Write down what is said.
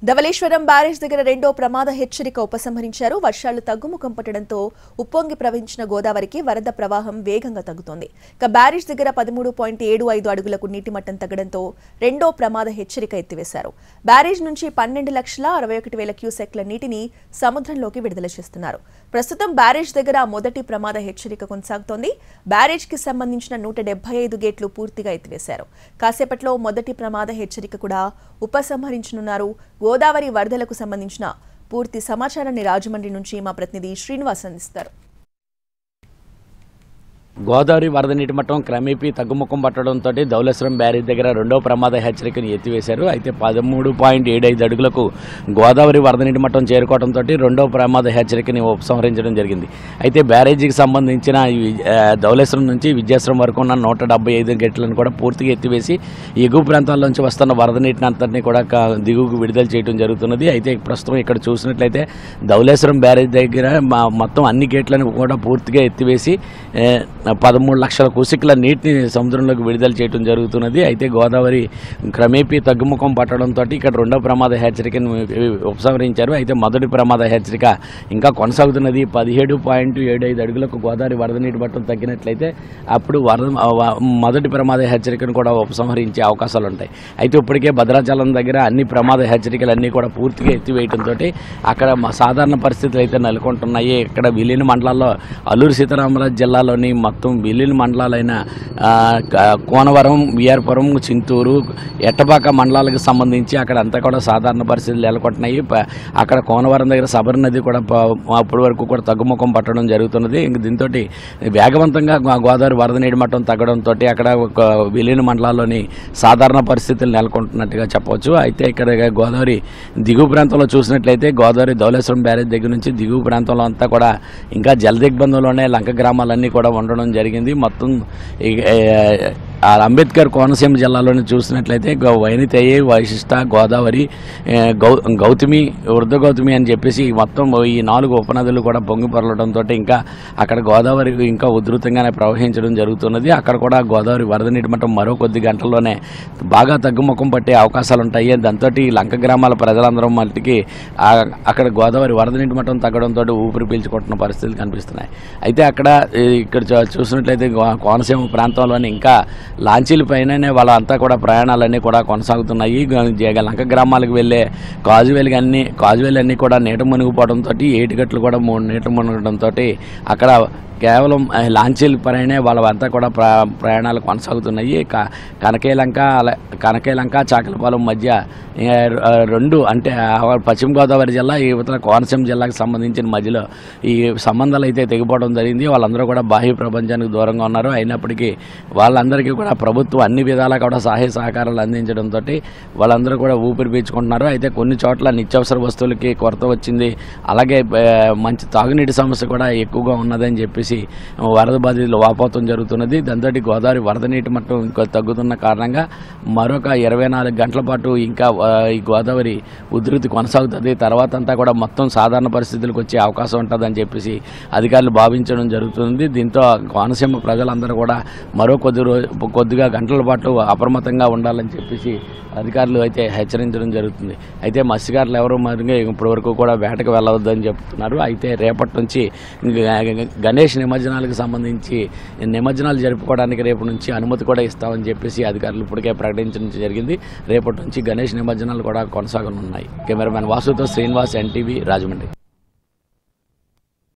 Dhavaleswaram barrage దగ్గర రెండో ప్రమాద హెచ్చరిక ఉపసంహరించారు. వర్షాలు తగ్గుముఖం పట్టడంతో ఉప్పొంగి ప్రవహించిన గోదావరికి వరద ప్రవాహం వేగంగా తగ్గుతోంది. ఇక బ్యారేజ్ దగ్గర 13.75 అడుగులకు నీటి మట్టం తగ్గడంతో రెండో ప్రమాద హెచ్చరిక ఎత్తివేశారు. బ్యారేజ్ నుంచి 12,61,000 క్యూసెక్ల నీటిని సముద్రంలోకి విడుదల చేస్తున్నారు. ప్రస్తుతం బ్యారేజ్ దగ్గర మొదటి ప్రమాద హెచ్చరిక కొనసాగుతోంది. బ్యారేజ్ కి సంబంధించిన 175 గేట్లు పూర్తిగా ఎత్తివేశారు. కాసేపట్లో మొదటి ప్రమాద హెచ్చరిక కూడా ఉపసంహరించనున్నారు. గోదావరి వరదలకు సంబంధించిన పూర్తి సమాచారాన్ని రాజమండ్రి నుంచి మా ప్రతినిధి శ్రీనివాస్ అందిస్తారు. గోదావరి వరద నీటి మట్టం క్రమేపీ తగ్గుముఖం పట్టడంతో ధవళేశ్వరం బ్యారేజ్ దగ్గర రెండో ప్రమాద హెచ్చరికను ఎత్తివేశారు. అయితే 13.75 అడుగులకు గోదావరి వరద నీటి మట్టం చేరుకోవడంతో రెండో ప్రమాద హెచ్చరికని ఉపసంహరించడం జరిగింది. అయితే బ్యారేజీకి సంబంధించిన ధవళేశ్వరం నుంచి విద్యాశ్రమం వరకు ఉన్న 175 గేట్లను కూడా పూర్తిగా ఎత్తివేసి ఎగువ ప్రాంతాల నుంచి వస్తున్న వరద నీటిని అంతటినీ కూడా దిగువకు విడుదల చేయడం జరుగుతున్నది. అయితే ప్రస్తుతం ఇక్కడ చూసినట్లయితే ధవళేశ్వరం బ్యారేజ్ దగ్గర మొత్తం అన్ని గేట్లను కూడా పూర్తిగా ఎత్తివేసి 13 లక్షల క్యూసెక్ల నీటిని సముద్రంలోకి విడుదల చేయడం జరుగుతున్నది. అయితే గోదావరి క్రమేపీ తగ్గుముఖం పట్టడంతో ఇక్కడ రెండో ప్రమాద హెచ్చరికను ఉపసంహరించారు. అయితే మొదటి ప్రమాద హెచ్చరిక ఇంకా కొనసాగుతున్నది. 17.75 అడుగులకు గోదావరి వరద నీటి మట్టం తగ్గినట్లయితే అప్పుడు మొదటి ప్రమాద హెచ్చరికను కూడా ఉపసంహరించే అవకాశాలు ఉంటాయి. అయితే ఇప్పటికే భద్రాచలం దగ్గర అన్ని ప్రమాద హెచ్చరికలు అన్నీ కూడా పూర్తిగా ఎత్తివేయడంతో అక్కడ సాధారణ పరిస్థితులు అయితే నెలకొంటున్నాయి. ఇక్కడ విలీన మండలాల్లో అల్లూరు సీతారామరాజు జిల్లాలోని మొత్తం విలీన మండలాలైన కోనవరం, విఆర్పురం, చింతూరు, ఎట్టపాక మండలాలకు సంబంధించి అక్కడ అంతా కూడా సాధారణ పరిస్థితులు నెలకొంటున్నాయి. అక్కడ కోనవరం దగ్గర సబర్ నది కూడా అప్పటి వరకు కూడా తగ్గుముఖం పట్టడం జరుగుతున్నది. దీంతో వేగవంతంగా గోదావరి వరద నీటి మట్టం తగ్గడంతో అక్కడ విలీన మండలాల్లోని సాధారణ పరిస్థితులు నెలకొంటున్నట్టుగా చెప్పవచ్చు. అయితే ఇక్కడ గోదావరి దిగువ ప్రాంతంలో చూసినట్లయితే గోదావరి ధవళేశ్వరం బ్యారేజ్ దగ్గర నుంచి దిగువ ప్రాంతంలో అంతా కూడా ఇంకా జలదిగ్బంధంలోనే లంక గ్రామాలన్నీ కూడా ఉండడం జరిగింది. మొత్తం అంబేద్కర్ కోనసీమ జిల్లాలోని చూసినట్లయితే వైనితేయి, వైశిష్ట, గోదావరి, గౌతమి, వృద్ధ గౌతమి అని చెప్పేసి మొత్తం ఈ 4 ఉపనదులు కూడా పొంగి పొరలడంతో ఇంకా అక్కడ గోదావరి ఇంకా ఉధృతంగానే ప్రవహించడం జరుగుతున్నది. అక్కడ కూడా గోదావరి వరద నీటి మట్టం మరో కొద్ది గంటల్లోనే బాగా తగ్గుముఖం పట్టే అవకాశాలు ఉంటాయి. దాంతో లంక గ్రామాల ప్రజలందరం మట్టికి అక్కడ గోదావరి వరద నీటి మట్టం తగ్గడంతో ఊపిరి పీల్చుకుంటున్న పరిస్థితులు కనిపిస్తున్నాయి. అయితే ఇక్కడ చూసినట్లయితే కోనసీమ ప్రాంతంలోని ఇంకా లాంచీల పైననే వాళ్ళంతా కూడా ప్రయాణాలన్నీ కూడా కొనసాగుతున్నాయి. లంక గ్రామాలకు వెళ్ళే కాజువేలు అన్నీ కూడా నీట మునిగిపోవడంతో ఏటిగట్లు కూడా 3 నీట మునగడంతో అక్కడ కేవలం లాంచీల పైనే వాళ్ళంతా కూడా ప్రయాణాలు కొనసాగుతున్నాయి. కనకేలంక చాకలపాలెం మధ్య 2 అంటే పశ్చిమ గోదావరి జిల్లా, యువతల కోనసీమ జిల్లాకు సంబంధించిన మధ్యలో ఈ సంబంధాలు అయితే తెగిపోవడం జరిగింది. వాళ్ళందరూ కూడా బాహ్య ప్రపంచానికి దూరంగా ఉన్నారు. అయినప్పటికీ వాళ్ళందరికీ కూడా ప్రభుత్వం అన్ని విధాలా కూడా సహాయ సహకారాలు అందించడంతో వాళ్ళందరూ కూడా ఊపిరి పీల్చుకుంటున్నారు. అయితే కొన్ని చోట్ల నిత్యావసర వస్తువులకి కొరత వచ్చింది. అలాగే మంచి తాగునీటి సమస్య కూడా ఎక్కువగా ఉన్నదని చెప్పేసి వరద బాధితులు వాపోవడం జరుగుతున్నది. దాంతో గోదావరి వరద నీటి మట్టం ఇంకా తగ్గుతున్న కారణంగా మరొక 24 గంటల పాటు ఇంకా ఈ గోదావరి ఉధృతి కొనసాగుతుంది. తర్వాత అంతా కూడా మొత్తం సాధారణ పరిస్థితులకు వచ్చే అవకాశం ఉంటుందని చెప్పేసి అధికారులు భావించడం జరుగుతుంది. దీంతో కోనసీమ ప్రజలందరూ కూడా మరో కొద్దిగా గంటల పాటు అప్రమత్తంగా ఉండాలని చెప్పేసి అధికారులు అయితే హెచ్చరించడం జరుగుతుంది. అయితే మత్స్యకారులు ఎవరు మరిగా ఇప్పటి వరకు కూడా వేటకు వెళ్ళవద్దని చెప్తున్నారు. అయితే రేపటి నుంచి గణేష్ నిమజ్జనాలకు సంబంధించి నిమజ్జనాలు జరుపుకోవడానికి రేపు నుంచి అనుమతి కూడా ఇస్తామని చెప్పేసి అధికారులు ఇప్పటికే ప్రకటించడం జరిగింది. రేపటి నుంచి గణేష్ నిమజ్జనాలు కూడా కొనసాగనున్నాయి. కెమెరామెన్ వాసుతో శ్రీనివాస్, NTV, రాజమండ్రి.